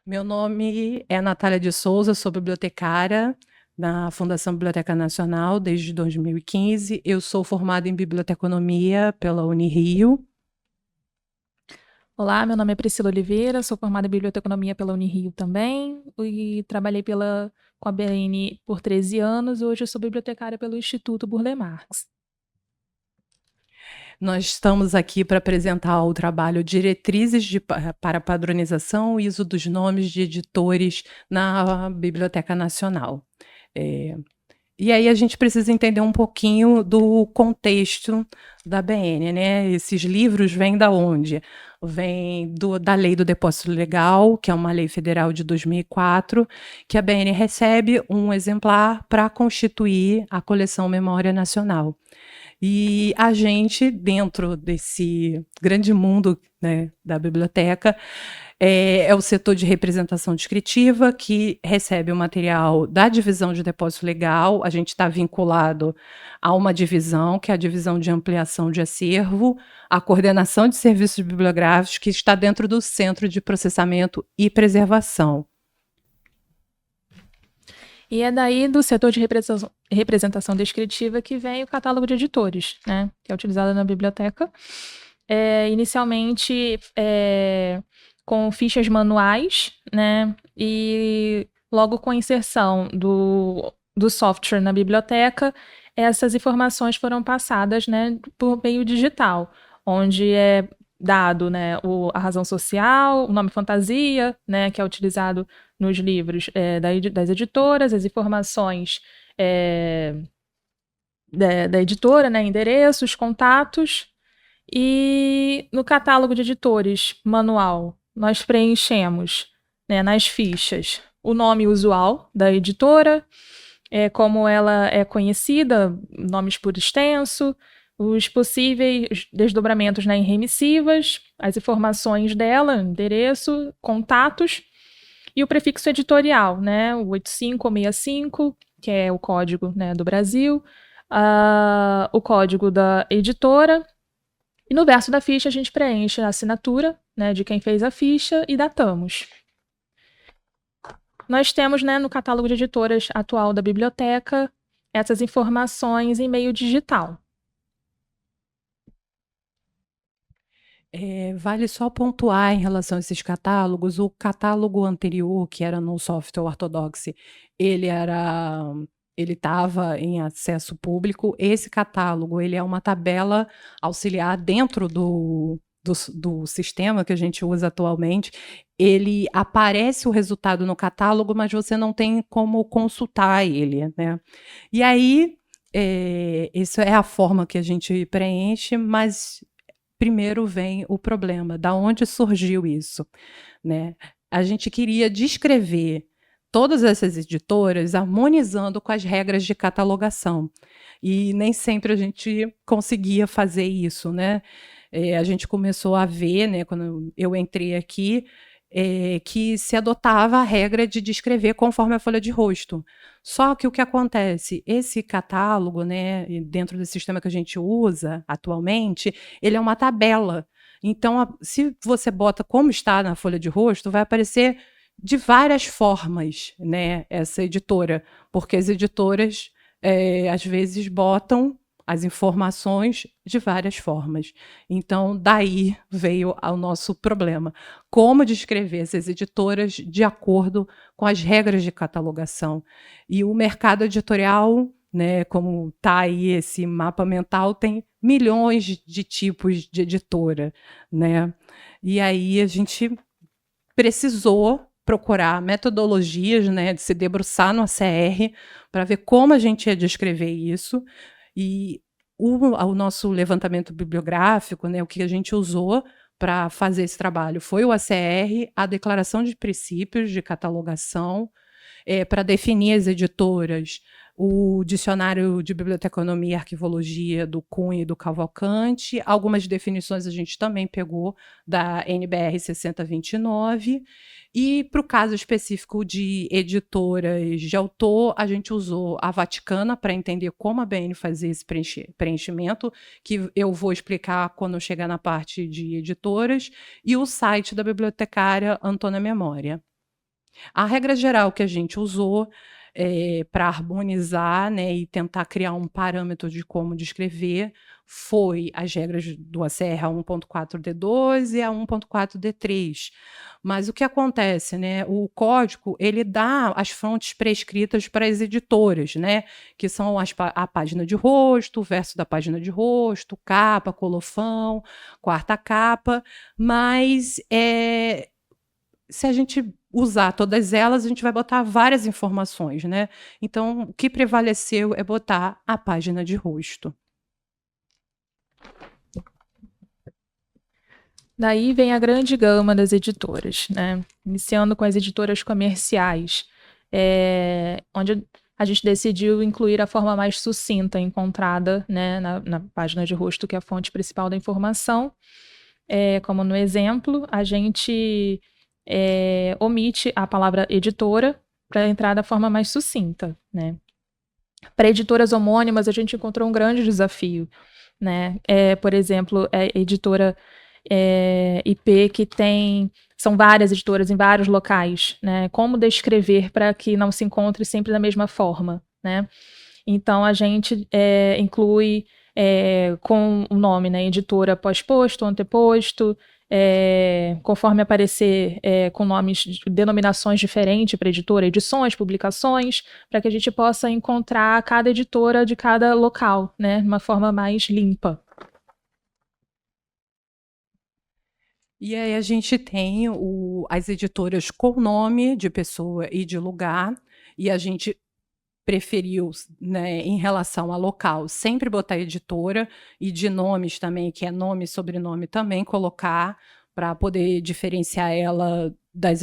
Meu nome é Natália de Souza, sou bibliotecária na Fundação Biblioteca Nacional desde 2015. Eu sou formada em biblioteconomia pela Unirio. Olá, meu nome é Priscila Oliveira, sou formada em biblioteconomia pela Unirio também e trabalhei com a BN por 13 anos. Hoje eu sou bibliotecária pelo Instituto Burle Marx. Nós estamos aqui para apresentar o trabalho Diretrizes para Padronização e Uso dos Nomes de Editores na Biblioteca Nacional. É, E aí a gente precisa entender um pouquinho do contexto da BN, né? Esses livros vêm da onde? Vêm da Lei do Depósito Legal, que é uma lei federal de 2004, que a BN recebe um exemplar para constituir a coleção Memória Nacional. E a gente, dentro desse grande mundo, né, da biblioteca, é o setor de representação descritiva, que recebe o material da divisão de depósito legal. A gente está vinculado a uma divisão, que é a divisão de ampliação de acervo, a coordenação de serviços bibliográficos, que está dentro do Centro de Processamento e Preservação. E é daí do setor de representação descritiva que vem o catálogo de editores, né, que é utilizado na biblioteca. Inicialmente com fichas manuais, né, e logo com a inserção do software na biblioteca, essas informações foram passadas, né, por meio digital, onde é dado, né, a razão social, o nome fantasia, né, que é utilizado nos livros das editoras, as informações da editora, né, endereços, contatos, e no catálogo de editores manual, nós preenchemos, né, nas fichas o nome usual da editora, como ela é conhecida, nomes por extenso, os possíveis desdobramentos, né, em remissivas, as informações dela, endereço, contatos, e o prefixo editorial, né, o 85 ou 65, que é o código, né, do Brasil, o código da editora, e no verso da ficha a gente preenche a assinatura, né, de quem fez a ficha e datamos. Nós temos, né, no catálogo de editoras atual da biblioteca essas informações em meio digital. Vale só pontuar em relação a esses catálogos, o catálogo anterior, que era no software Orthodox, ele era ele estava em acesso público. Esse catálogo, ele é uma tabela auxiliar dentro do sistema que a gente usa atualmente. Ele aparece o resultado no catálogo, mas você não tem como consultar ele, né? E aí, isso é a forma que a gente preenche, mas primeiro vem o problema, da onde surgiu isso, né? A gente queria descrever todas essas editoras harmonizando com as regras de catalogação, e nem sempre a gente conseguia fazer isso, né? A gente começou a ver, né, quando eu entrei aqui, que se adotava a regra de descrever conforme a folha de rosto. Só que o que acontece? Esse catálogo, né, dentro do sistema que a gente usa atualmente, ele é uma tabela. Então, se você bota como está na folha de rosto, vai aparecer de várias formas, né, essa editora, porque as editoras, às vezes, botam as informações de várias formas. Então, daí veio o nosso problema. Como descrever essas editoras de acordo com as regras de catalogação? E o mercado editorial, né, como está aí esse mapa mental, tem milhões de tipos de editora, né? E aí a gente precisou procurar metodologias, né, de se debruçar no ACR para ver como a gente ia descrever isso. E o nosso levantamento bibliográfico, né, o que a gente usou para fazer esse trabalho foi o ACR, a Declaração de Princípios de Catalogação, para definir as editoras, o Dicionário de Biblioteconomia e Arquivologia do Cunha e do Cavalcante. Algumas definições a gente também pegou da NBR 6029. E para o caso específico de editoras de autor, a gente usou a Vaticana para entender como a BN fazia esse preenchimento, que eu vou explicar quando eu chegar na parte de editoras, e o site da bibliotecária Antônia Memória. A regra geral que a gente usou, para harmonizar, né, e tentar criar um parâmetro de como descrever, foi as regras do ACR A1.4D2 e A1.4D3. Mas o que acontece, né, o código, ele dá as fontes prescritas para as editoras, né, que são a página de rosto, o verso da página de rosto, capa, colofão, quarta capa, mas, se a gente usar todas elas, a gente vai botar várias informações, né. Então, o que prevaleceu é botar a página de rosto. Daí vem a grande gama das editoras, né? Iniciando com as editoras comerciais, onde a gente decidiu incluir a forma mais sucinta encontrada, né, na página de rosto, que é a fonte principal da informação. Como no exemplo, a gente omite a palavra editora para entrar da forma mais sucinta, né? Para editoras homônimas, a gente encontrou um grande desafio, né? Por exemplo, a editora IP que são várias editoras em vários locais, né? Como descrever para que não se encontre sempre da mesma forma, né? Então, a gente inclui com o nome, né? Editora pós-posto, anteposto, conforme aparecer com nomes, denominações diferentes para editora, edições, publicações, para que a gente possa encontrar cada editora de cada local, né? De uma forma mais limpa. E aí a gente tem as editoras com nome de pessoa e de lugar, e a gente preferiu, né, em relação a local, sempre botar editora, e de nomes também, que é nome e sobrenome também, colocar para poder diferenciar ela das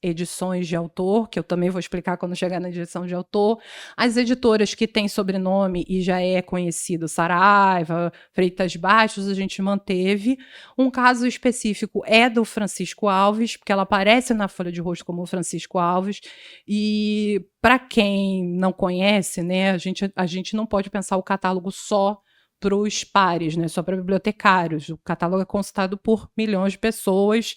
edições de autor, que eu também vou explicar quando chegar na edição de autor. As editoras que têm sobrenome e já é conhecido, Saraiva, Freitas Bastos, a gente manteve. Um caso específico é do Francisco Alves, porque ela aparece na folha de rosto como Francisco Alves, e para quem não conhece, né, a gente não pode pensar o catálogo só para os pares, né, só para bibliotecários. O catálogo é consultado por milhões de pessoas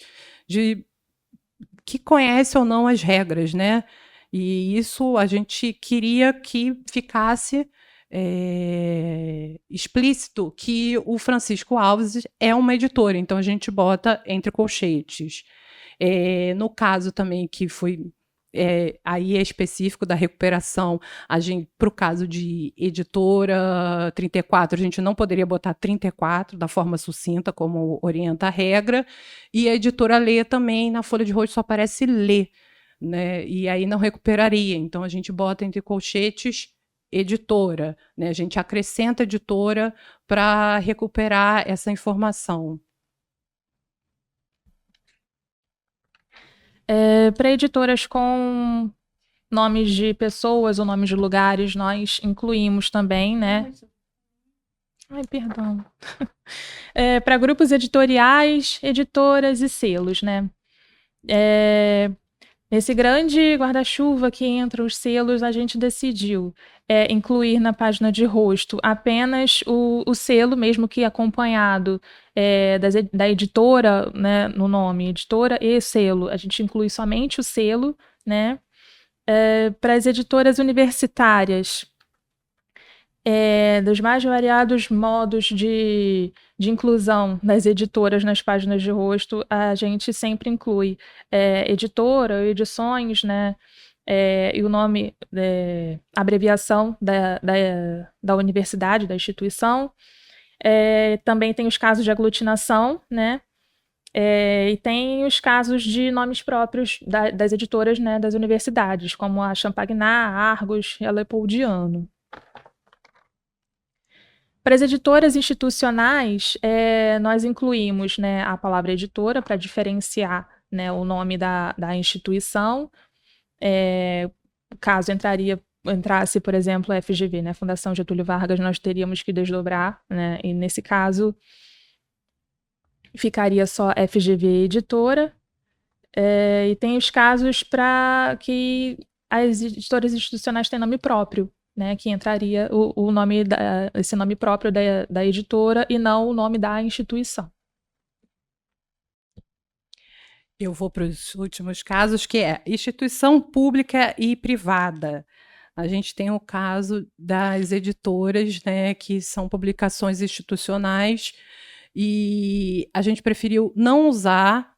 que conhecem ou não as regras, né? E isso a gente queria que ficasse explícito que o Francisco Alves é uma editora, então a gente bota entre colchetes. No caso também que foi aí é específico da recuperação, para o caso de editora 34, a gente não poderia botar 34 da forma sucinta, como orienta a regra, e a editora Lê também, na folha de rosto só aparece Lê, né? E aí não recuperaria. Então a gente bota entre colchetes editora, né? A gente acrescenta editora para recuperar essa informação. Para editoras com nomes de pessoas ou nomes de lugares, nós incluímos também, né? Ai, perdão. Para grupos editoriais, editoras e selos, né? Nesse grande guarda-chuva que entra os selos, a gente decidiu incluir na página de rosto apenas o selo, mesmo que acompanhado da editora, né, no nome, editora e selo. A gente inclui somente o selo, né? Para as editoras universitárias, dos mais variados modos de inclusão das editoras nas páginas de rosto, a gente sempre inclui editora, edições, né? E o nome, abreviação da universidade, da instituição. Também tem os casos de aglutinação, né? E tem os casos de nomes próprios das editoras, né, das universidades, como a Champagnat, a Argos e a Leopoldiano. Para as editoras institucionais, nós incluímos, né, a palavra editora para diferenciar, né, o nome da instituição. Caso entrasse, por exemplo, a FGV, né, Fundação Getúlio Vargas, nós teríamos que desdobrar, né, e nesse caso ficaria só FGV editora. E tem os casos para que as editoras institucionais têm nome próprio, né, que entraria esse nome próprio da editora e não o nome da instituição. Eu vou para os últimos casos, que é instituição pública e privada. A gente tem o caso das editoras, né, que são publicações institucionais, e a gente preferiu não usar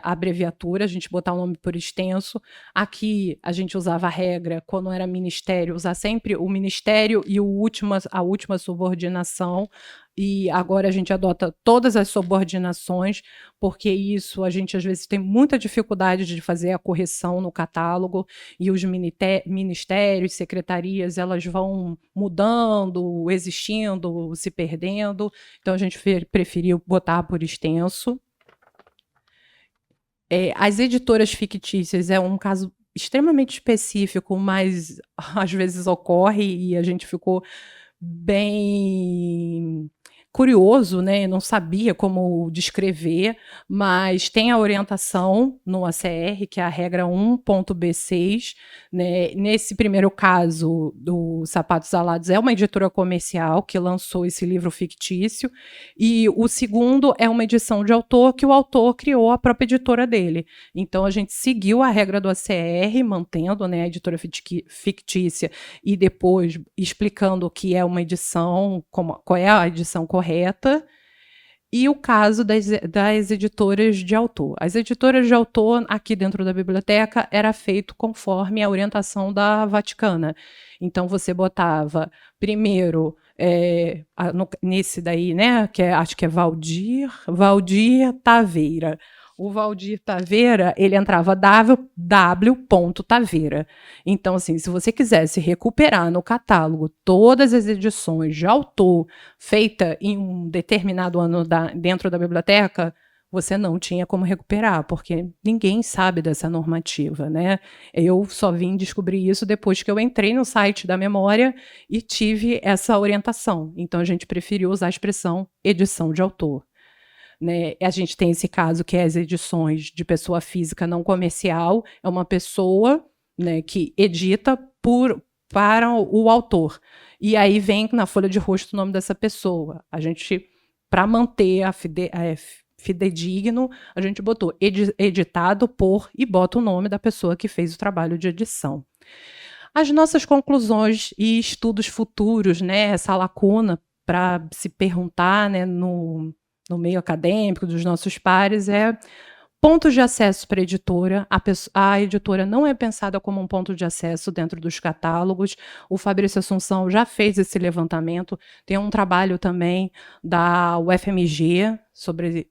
a abreviatura, a gente botar o nome por extenso. Aqui a gente usava a regra, quando era ministério, usar sempre o ministério e a última subordinação, e agora a gente adota todas as subordinações, porque isso a gente às vezes tem muita dificuldade de fazer a correção no catálogo, e os ministérios, secretarias, elas vão mudando, existindo, se perdendo, então a gente preferiu botar por extenso. As editoras fictícias é um caso extremamente específico, mas às vezes ocorre e a gente ficou bem curioso, né? Não sabia como descrever, mas tem a orientação no ACR, que é a regra 1.B6, né? Nesse primeiro caso do Sapatos Alados, é uma editora comercial que lançou esse livro fictício, e o segundo é uma edição de autor que o autor criou a própria editora dele. Então a gente seguiu a regra do ACR, mantendo, né, a editora fictícia, e depois explicando o que é uma edição, qual é a edição correta, e o caso das editoras de autor. As editoras de autor, aqui dentro da biblioteca, era feito conforme a orientação da Vaticana. Então, você botava, primeiro, nesse daí, né, acho que é Valdir Taveira. O Valdir Taveira, ele entrava w.taveira. Então, assim, se você quisesse recuperar no catálogo todas as edições de autor feita em um determinado ano dentro da biblioteca, você não tinha como recuperar, porque ninguém sabe dessa normativa, né? Eu só vim descobrir isso depois que eu entrei no site da memória e tive essa orientação. Então, a gente preferiu usar a expressão edição de autor. Né? A gente tem esse caso que é as edições de pessoa física não comercial, é uma pessoa, né, que edita para o autor. E aí vem na folha de rosto o nome dessa pessoa. A gente, para manter a fidedigno, a gente botou editado por e bota o nome da pessoa que fez o trabalho de edição. As nossas conclusões e estudos futuros, né, essa lacuna para se perguntar, né, no meio acadêmico dos nossos pares, é pontos de acesso para a editora. A editora não é pensada como um ponto de acesso dentro dos catálogos. O Fabrício Assunção já fez esse levantamento. Tem um trabalho também da UFMG sobre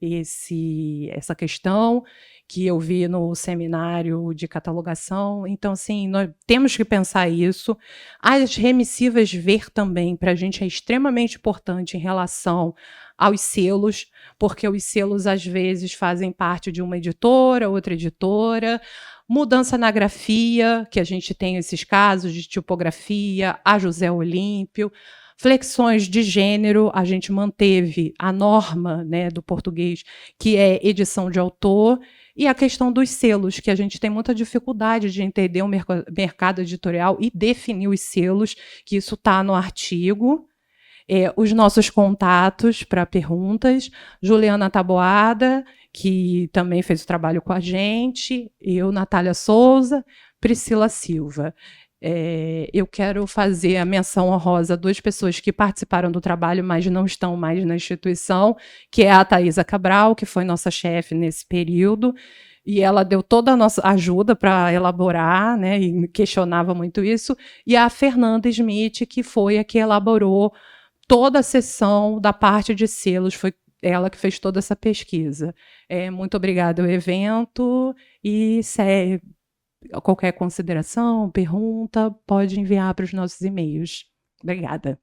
essa questão, que eu vi no seminário de catalogação. Então, assim, nós temos que pensar isso. As remissivas ver também, para a gente, é extremamente importante em relação aos selos, porque os selos, às vezes, fazem parte de uma editora, outra editora. Mudança na grafia, que a gente tem esses casos de tipografia, a José Olímpio. Flexões de gênero, a gente manteve a norma, né, do português, que é edição de autor, e a questão dos selos, que a gente tem muita dificuldade de entender o mercado editorial e definir os selos, que isso está no artigo. Os nossos contatos para perguntas, Juliana Taboada, que também fez o trabalho com a gente, eu, Natália Souza, Priscila Silva. Eu quero fazer a menção honrosa a 2 pessoas que participaram do trabalho, mas não estão mais na instituição, que é a Thaisa Cabral, que foi nossa chefe nesse período, e ela deu toda a nossa ajuda para elaborar, né, e questionava muito isso, e a Fernanda Smith, que foi a que elaborou toda a sessão da parte de selos, foi ela que fez toda essa pesquisa. Muito obrigada ao evento, e qualquer consideração, pergunta, pode enviar para os nossos e-mails. Obrigada.